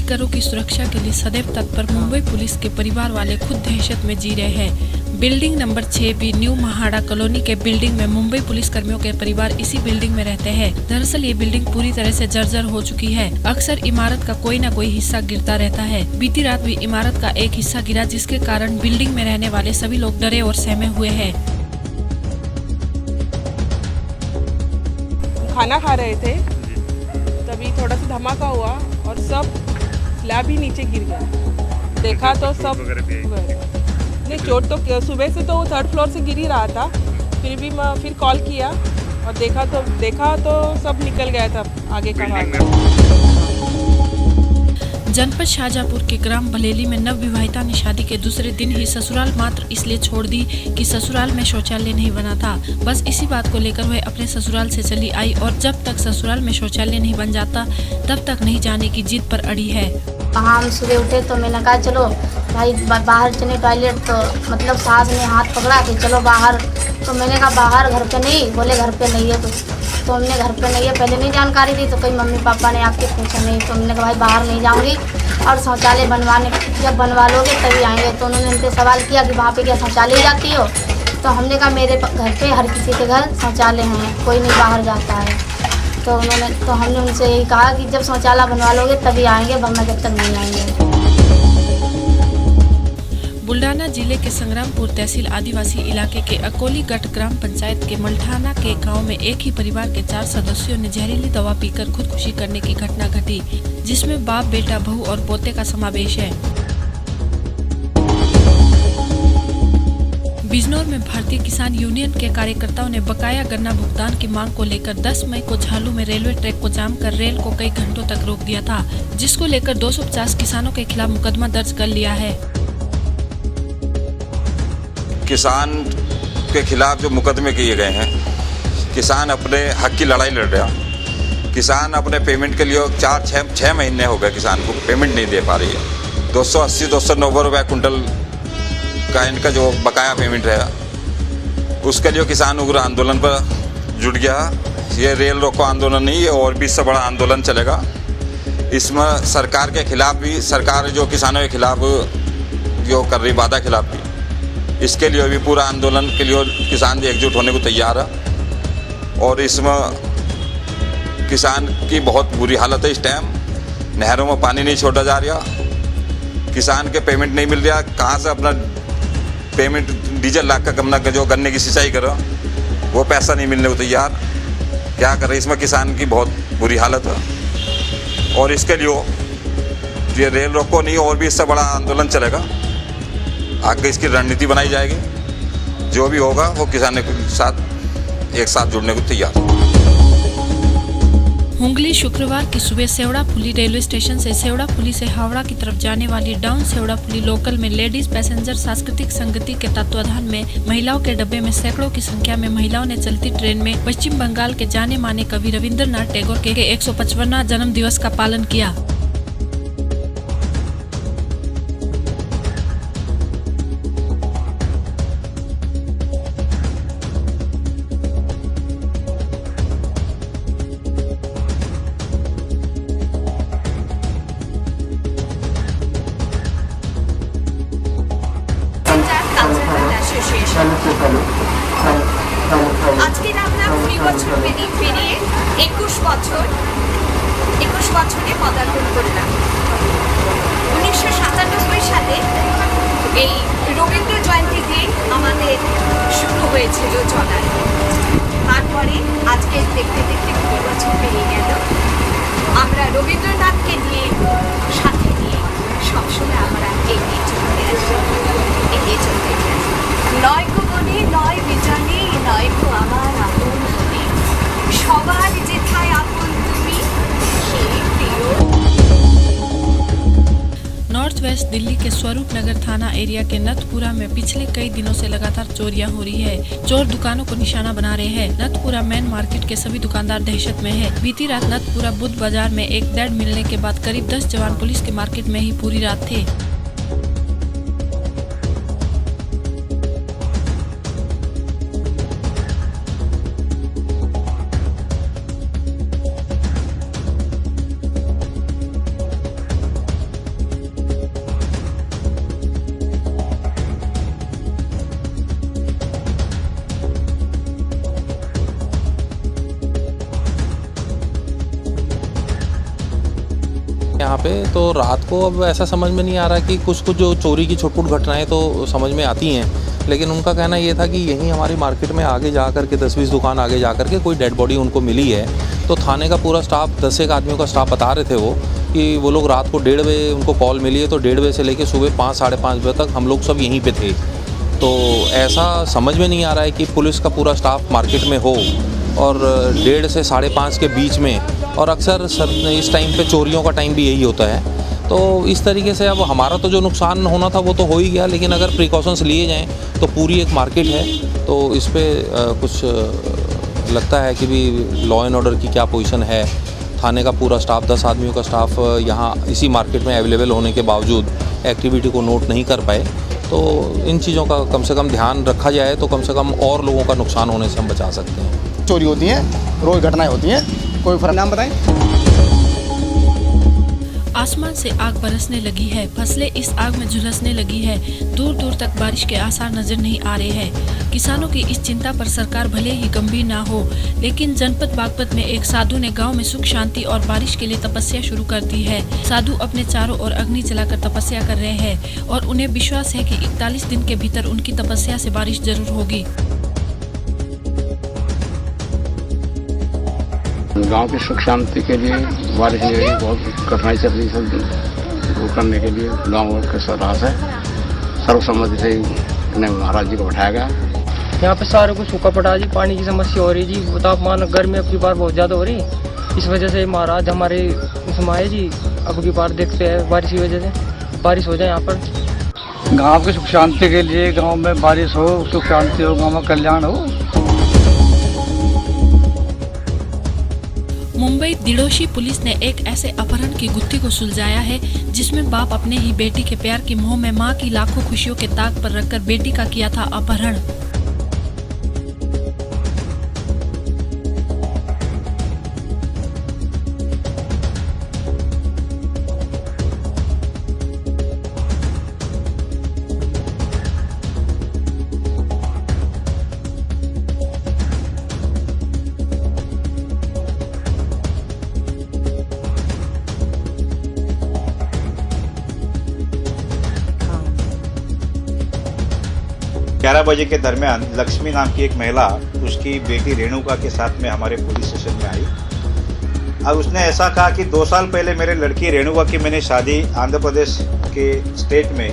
नागरिकों की सुरक्षा के लिए सदैव तत्पर मुंबई पुलिस के परिवार वाले खुद दहशत में जी रहे हैं। Building number 6B new MHADA colony के बिल्डिंग में मुंबई पुलिस कर्मियों के परिवार इसी बिल्डिंग में रहते हैं। दरअसल ये बिल्डिंग पूरी तरह से जर्जर हो चुकी है। अक्सर इमारत का कोई न कोई हिस्सा गिरता रहता है। बीती रात भी इमारत का एक हिस्सा गिरा, जिसके कारण बिल्डिंग में रहने वाले सभी लोग डरे और सहमे हुए हैं। खाना खा रहे थे तभी थोड़ा सा धमाका हुआ और सब स्लैब ही नीचे गिर गया। देखा तो सब नहीं, चोट तो सुबह से तो 3rd फ्लोर से गिर ही रहा था। फिर भी मैं फिर कॉल किया और देखा तो सब निकल गया था आगे का भाग। जनपद शाहजहांपुर के ग्राम भलेली में नव विवाहिता ने शादी के दूसरे दिन ही ससुराल मात्र इसलिए छोड़ दी कि ससुराल में शौचालय नहीं बना था। बस इसी बात को लेकर वह अपने ससुराल से चली आई और जब तक ससुराल में शौचालय नहीं बन जाता तब तक नहीं जाने की जिद पर अड़ी है। हम सुबह उठे तो मैंने कहा चलो भाई बाहर चले टॉयलेट, तो मतलब सास ने हाथ पकड़ा के चलो बाहर। तो मैंने कहा बाहर घर पे नहीं, बोले घर पे नहीं है कुछ। तो हमने घर पे नहीं है, पहले नहीं जानकारी दी तो कहीं मम्मी पापा ने आपके पूछा नहीं। तो हमने कहा भाई बाहर नहीं जाऊंगी और शौचालय जब बनवा लोगे तभी आएंगे। तो उन्होंने हमसे सवाल किया कि वहाँ पे क्या शौचालय जाती हो। तो हमने कहा मेरे घर पे हर किसी के घर शौचालय हैं, कोई नहीं बाहर जाता है। तो हमने उनसे यही कहा कि जब शौचालय बनवा लोगे तभी आएंगे, वरना जब तक नहीं आएंगे। बुल्डाना जिले के संग्रामपुर तहसील आदिवासी इलाके के अकोली गट ग्राम पंचायत के मल्ठाना के गांव में एक ही परिवार के 4 सदस्यों ने जहरीली दवा पीकर खुदकुशी करने की घटना घटी, जिसमें बाप, बेटा, बहू और पोते का समावेश है। बिजनौर में भारतीय किसान यूनियन के कार्यकर्ताओं ने बकाया गन्ना भुगतान की मांग को लेकर 10 मई को झालू में रेलवे ट्रैक को जाम कर रेल को कई घंटों तक रोक दिया था, जिसको लेकर 250 किसानों के खिलाफ मुकदमा दर्ज कर लिया है। किसान के खिलाफ जो मुकदमे किए गए हैं, किसान अपने हक की लड़ाई लड़ रहा। किसान अपने पेमेंट के लिए 4-6 महीने हो गए किसान को पेमेंट नहीं दे पा रही है। 280-290 रुपये कुंटल का इनका जो बकाया पेमेंट है, उसके लिए किसान उग्र आंदोलन पर जुट गया। ये रेल रोको आंदोलन नहीं, ये और भी इससे बड़ा आंदोलन चलेगा। इसमें सरकार के खिलाफ भी, सरकार जो किसानों के खिलाफ जो कर रही वादा खिलाफ भी, इसके लिए भी पूरा आंदोलन के लिए किसान एकजुट होने को तैयार है। और इसमें किसान की बहुत बुरी हालत है। इस टाइम नहरों में पानी नहीं छोड़ा जा रहा, किसान के पेमेंट नहीं मिल रहा। कहाँ से अपना पेमेंट डीजल ला कर गन्ना जो गन्ने की सिंचाई करो, वो पैसा नहीं मिलने को तैयार। क्या कर रहे, इसमें किसान की बहुत बुरी हालत है। और इसके लिए ये रेल रोको नहीं, और भी इससे बड़ा आंदोलन चलेगा। आगे इसकी रणनीति बनाई जाएगी। जो भी होगा वो किसानों के साथ एक साथ जुड़ने को तैयार। हुंगली शुक्रवार की सुबह सेवड़ा पुली रेलवे स्टेशन से सेवड़ा पुली से हावड़ा की तरफ जाने वाली डाउन सेवड़ा पुली लोकल में लेडीज पैसेंजर सांस्कृतिक संगति के तत्वाधान में महिलाओं के डब्बे में सैकड़ों की संख्या में महिलाओं ने चलती ट्रेन में पश्चिम बंगाल के जाने माने कवि रविंद्रनाथ टैगोर के 155वां जन्म दिवस का पालन किया। আজকের আমরা 20 বছর পেরিয়ে 21 বছরে পদার্পণ করলাম। 1997 সালে এই রবীন্দ্র জয়ন্তী দিয়ে আমাদের শুরু হয়েছিল চলার। তারপরে আজকে দেখতে দেখতে 20 বছর পেরিয়ে গেল। আমরা রবীন্দ্রনাথকে নিয়ে সাথে নিয়ে সবসময় আমরা এগিয়ে চলতে আসি। নয় গো বনে নয় বিজনে নয় গো আমার আপন তুমি, সবার যেথায় আপন তুমি সেই প্রিয়। नॉर्थ वेस्ट दिल्ली के स्वरूप नगर थाना एरिया के नथपुरा में पिछले कई दिनों से लगातार चोरियां हो रही है। चोर दुकानों को निशाना बना रहे हैं। नथपुरा मेन मार्केट के सभी दुकानदार दहशत में है। बीती रात नथपुरा बुद्ध बाजार में एक डेड मिलने के बाद करीब 10 जवान पुलिस के मार्केट में ही पूरी रात थे। पे। तो रात को अब ऐसा समझ में नहीं आ रहा कि कुछ जो चोरी की छोटी घटनाएं तो समझ में आती हैं, लेकिन उनका कहना ये था कि यहीं हमारी मार्केट में आगे जा कर के 10-20 दुकान आगे जा कर के कोई डेड बॉडी उनको मिली है। तो थाने का पूरा स्टाफ 10 आदमियों का स्टाफ बता रहे थे वो लोग रात को 1:30 बजे उनको कॉल मिली है, तो 1:30 बजे से लेकर सुबह 5-5:30 बजे तक हम लोग सब यहीं पे थे। तो ऐसा समझ में नहीं आ रहा है कि पुलिस का पूरा स्टाफ मार्केट में हो और 1:30 से 5:30 के बीच में, और अक्सर इस टाइम पे चोरियों का टाइम भी यही होता है। तो इस तरीके से अब हमारा तो जो नुकसान होना था वो तो हो ही गया, लेकिन अगर प्रिकॉशंस लिए जाएं तो पूरी एक मार्केट है, तो इस पर कुछ लगता है कि भी लॉ एंड ऑर्डर की क्या पोजीशन है। थाने का पूरा स्टाफ 10 आदमियों का स्टाफ यहाँ इसी मार्केट में अवेलेबल होने के बावजूद एक्टिविटी को नोट नहीं कर पाए। तो इन चीज़ों का कम से कम ध्यान रखा जाए तो कम से कम और लोगों का नुकसान होने से हम बचा सकते हैं। चोरी होती हैं, रोज घटनाएं होती हैं, कोई फर्क। नाम बताएं। आसमान से आग बरसने लगी है, फसलें इस आग में झुलसने लगी है, दूर दूर तक बारिश के आसार नजर नहीं आ रहे हैं। किसानों की इस चिंता पर सरकार भले ही गंभीर ना हो, लेकिन जनपद बागपत में एक साधु ने गांव में सुख शांति और बारिश के लिए तपस्या शुरू कर दी है। साधु अपने चारों ओर अग्नि जलाकर तपस्या कर रहे हैं और उन्हें विश्वास है कि 41 दिन के भीतर उनकी तपस्या से बारिश जरूर होगी। गांव की सुख शांति के लिए बारिश नहीं रही, बहुत कठिनाई चल रही सब दूर करने के लिए गांव के सराह से सर्वसम्मति से महाराज जी को बैठाया गया। यहाँ पे सारे को सूखा पड़ा जी, पानी की समस्या हो रही जी, तापमान गर्मी अब की बार बहुत ज़्यादा हो रही, इस वजह से महाराज हमारे उसमें आए जी। अब की बार देखते हैं बारिश की वजह से बारिश हो जाए यहाँ पर। गाँव की सुख शांति के लिए गाँव में बारिश हो, सुख शांति हो, गाँव में कल्याण हो। मुंबई दिड़ोशी पुलिस ने एक ऐसे अपहरण की गुत्थी को सुलझाया है जिसमें बाप अपने ही बेटी के प्यार के मोह में मां की लाखों खुशियों के ताक पर रखकर बेटी का किया था अपहरण। ग्यारह बजे के दरमियान लक्ष्मी नाम की एक महिला उसकी बेटी रेणुका के साथ में हमारे पुलिस स्टेशन में आई। अब उसने ऐसा कहा कि 2 साल पहले मेरे लड़की रेणुका की मैंने शादी आंध्र प्रदेश के स्टेट में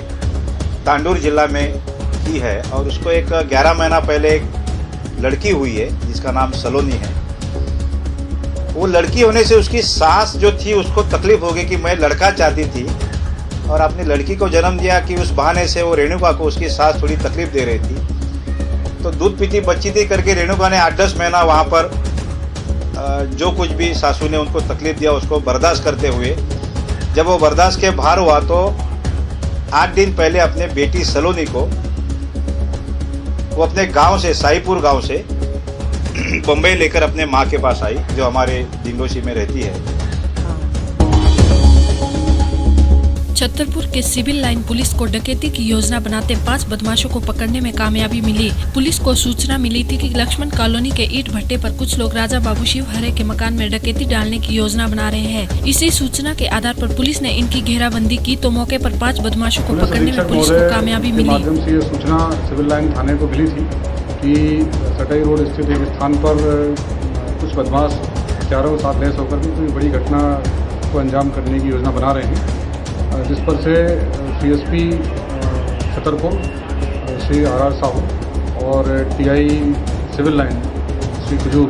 तांडूर जिला में की है और उसको एक 11 महीना पहले एक लड़की हुई है जिसका नाम सलोनी है। वो लड़की होने से उसकी सास जो थी उसको तकलीफ हो गई कि मैं लड़का चाहती थी और अपनी लड़की को जन्म दिया कि उस बहाने से वो रेणुका को उसकी सास थोड़ी तकलीफ दे रही थी। तो दूध पीती बच्ची थी करके रेणुका ने 8-10 महीना वहाँ पर जो कुछ भी सासू ने उनको तकलीफ दिया उसको बर्दाश्त करते हुए जब वो बर्दाश्त के बाहर हुआ तो 8 दिन पहले अपने बेटी सलोनी को वो अपने गांव से साईपुर गांव से बम्बई लेकर अपने माँ के पास आई जो हमारे दिंडोशी में रहती है। छतरपुर के सिविल लाइन पुलिस को डकैती की योजना बनाते 5 बदमाशों को पकड़ने में कामयाबी मिली। पुलिस को सूचना मिली थी कि लक्ष्मण कॉलोनी के ईंट भट्टे पर कुछ लोग राजा बाबू शिव हरे के मकान में डकैती डालने की योजना बना रहे हैं। इसी सूचना के आधार पर पुलिस ने इनकी घेराबंदी की तो मौके पर 5 बदमाशों को पकड़ने में पुलिस को कामयाबी मिली। माध्यम से ये सूचना सिविल लाइन थाने को मिली थी कि सटाई रोड स्थित एक स्थान पर कुछ बदमाश चारों साथ लैस होकर भी कोई बड़ी घटना को अंजाम करने की योजना बना रहे हैं, जिस पर से CSP छतरपुर श्री RR साहू और TI civil line Shri Kujur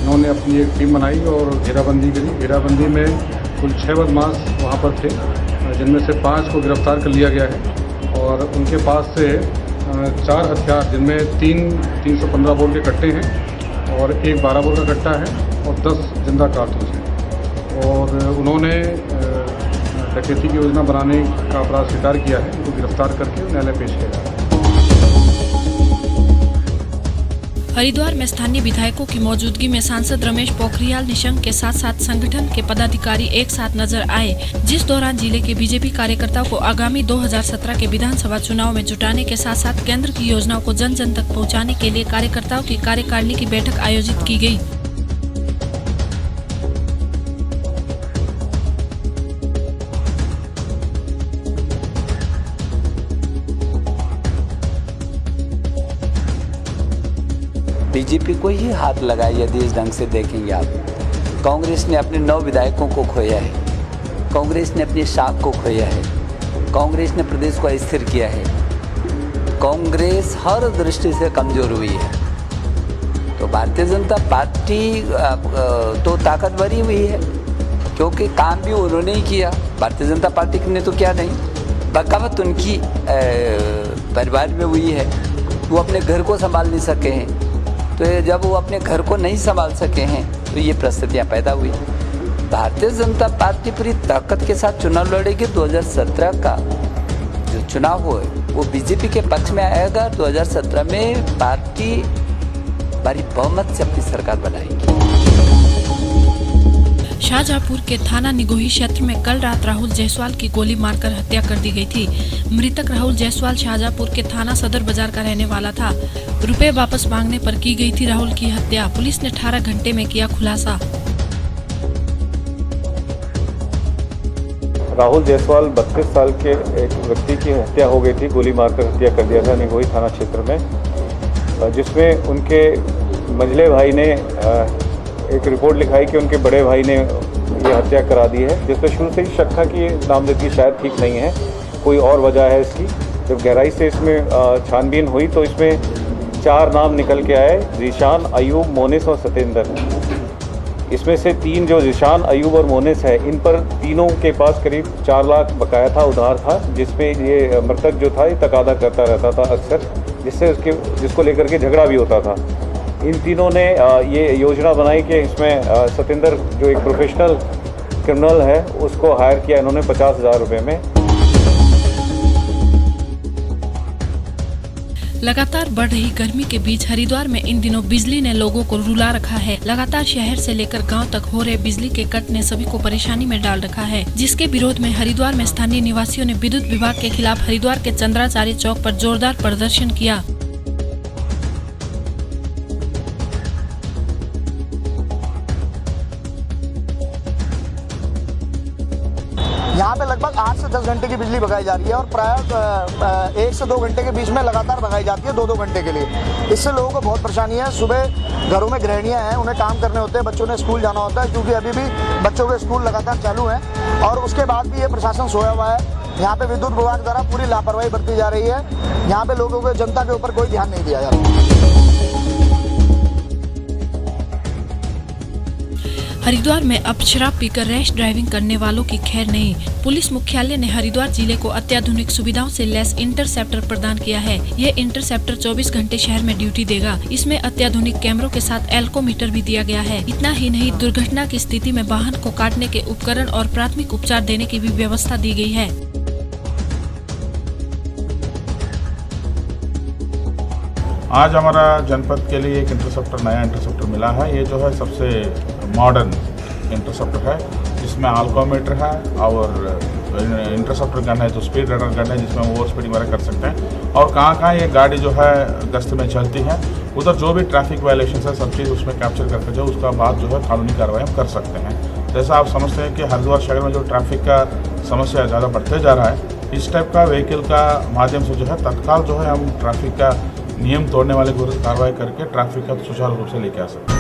इन्होंने अपनी एक टीम बनाई और घेराबंदी करी। घेराबंदी में कुल 6 बदमाश वहाँ पर थे जिनमें से 5 को गिरफ्तार कर लिया गया है और उनके पास से 4 हथियार जिनमें 3 315 बोर के कट्टे हैं और एक 12 बोर का कट्टा है और 10 जिंदा कारतूस हैं और उन्होंने डकैती की योजना बनाने का अपराध स्वीकार किया है। उनको गिरफ्तार करके न्यायालय पेश किया गया। हरिद्वार में स्थानीय विधायकों की मौजूदगी में सांसद रमेश पोखरियाल निशंक के साथ साथ संगठन के पदाधिकारी एक साथ नजर आए, जिस दौरान जिले के बीजेपी कार्यकर्ताओं को आगामी 2017 के विधानसभा चुनाव में जुटाने के साथ साथ केंद्र की योजनाओं को जन जन तक पहुंचाने के लिए कार्यकर्ताओं की कार्यकारिणी की बैठक आयोजित की गई। बीजेपी को ही हाथ लगाए यदि इस ढंग से देखेंगे आप। कांग्रेस ने अपने 9 विधायकों को खोया है, कांग्रेस ने अपनी शाख को खोया है, कांग्रेस ने प्रदेश को अस्थिर किया है, कांग्रेस हर दृष्टि से कमज़ोर हुई है। तो भारतीय जनता पार्टी तो ताकतवर ही हुई है, क्योंकि काम भी उन्होंने ही किया। भारतीय जनता पार्टी ने तो क्या नहीं, बगावत उनकी परिवार में हुई है। वो अपने घर को संभाल नहीं सके हैं, तो जब वो अपने घर को नहीं संभाल सके हैं तो ये परिस्थितियाँ पैदा हुई। भारतीय जनता पार्टी पूरी ताकत के साथ चुनाव लड़ेगी। 2017 का जो चुनाव हो वो बीजेपी के पक्ष में आएगा। 2017 में पार्टी भारी बहुमत से अपनी सरकार बनाएगी। शाहजहांपुर के थाना निगोही क्षेत्र में कल रात राहुल जायसवाल की गोली मारकर हत्या कर दी गई थी। मृतक राहुल जायसवाल शाहजहांपुर के थाना सदर बाजार का रहने वाला था। रुपए वापस मांगने पर की गई थी राहुल की हत्या। पुलिस ने 18 घंटे में किया खुलासा। राहुल जायसवाल 32 साल के एक व्यक्ति की हत्या हो गई थी, गोली मारकर हत्या कर दिया था निगोही थाना क्षेत्र में, जिसमें उनके मंझले भाई ने एक रिपोर्ट लिखाई कि उनके बड़े भाई ने ये हत्या करा दी है, जिसमें शुरू से ही शक था कि नामजदगी शायद ठीक नहीं है, कोई और वजह है इसकी। जब गहराई से इसमें छानबीन हुई तो इसमें 4 नाम निकल के आए, जीशान, अयूब, मोनिस और सतेंद्र। इसमें से 3 जो जीशान, अयूब और मोनिस है, इन पर तीनों के पास करीब 4 लाख बकाया था, उधार था, जिसमें ये मृतक जो था ये तकादा करता रहता था अक्सर, जिसको लेकर के झगड़ा भी होता था। इन तीनों ने ये योजना बनाई कि इसमें सतेंद्र जो एक प्रोफेशनल क्रिमिनल है उसको हायर किया इन्होंने 50,000 रुपये में। लगातार बढ़ रही गर्मी के बीच हरिद्वार में इन दिनों बिजली ने लोगों को रुला रखा है। लगातार शहर से लेकर गांव तक हो रहे बिजली के कट ने सभी को परेशानी में डाल रखा है, जिसके विरोध में हरिद्वार में स्थानीय निवासियों ने विद्युत विभाग के खिलाफ हरिद्वार के चंद्राचार्य चौक पर जोरदार प्रदर्शन किया। यहाँ पे लगभग 8 से 10 घंटे की बिजली भगाई जा रही है और प्राय 1 से 2 घंटे के बीच में लगातार भगाई जाती है 2-2 घंटे के लिए। इससे लोगों को बहुत परेशानी है। सुबह घरों में गृहिणियाँ हैं, उन्हें काम करने होते हैं, बच्चों ने स्कूल जाना होता है, क्योंकि अभी भी बच्चों के स्कूल लगातार चालू हैं और उसके बाद भी ये प्रशासन सोया हुआ है। यहाँ पे विद्युत विभाग द्वारा पूरी लापरवाही बरती जा रही है। यहाँ पे लोगों को, जनता के ऊपर कोई ध्यान नहीं दिया जा रहा। हरिद्वार में अब शराब पीकर रैश ड्राइविंग करने वालों की खैर नहीं। पुलिस मुख्यालय ने हरिद्वार जिले को अत्याधुनिक सुविधाओं से लैस इंटरसेप्टर प्रदान किया है। ये इंटरसेप्टर 24 घंटे शहर में ड्यूटी देगा। इसमें अत्याधुनिक कैमरों के साथ एल्कोमीटर भी दिया गया है। इतना ही नहीं, दुर्घटना की स्थिति में वाहन को काटने के उपकरण और प्राथमिक उपचार देने की भी व्यवस्था दी गई है। आज हमारा जनपद के लिए एक इंटरसेप्टर, नया इंटरसेप्टर मिला है। ये जो है सबसे मॉडर्न इंटरसेप्टर है, जिसमें अल्कोमीटर है और इंटरसेप्टर गन है जो स्पीड रडार गन है, जिसमें हम ओवर स्पीडिंग वगैरह कर सकते हैं। और कहाँ ये गाड़ी जो है गश्त में चलती है, उधर जो भी ट्रैफिक वायलेशन है सब चीज़ उसमें कैप्चर करके जो उसका बाद जो है कानूनी कार्रवाई हम कर सकते हैं। जैसा आप समझते हैं कि हरिद्वार शहर में जो ट्रैफिक का समस्या ज़्यादा बढ़ते जा रहा है, इस टाइप का व्हीकल का माध्यम से जो है तत्काल जो है हम ट्रैफिक का नियम तोड़ने वाले को कार्रवाई करके ट्रैफिक का सुचारू रूप से लेके आ सकते हैं।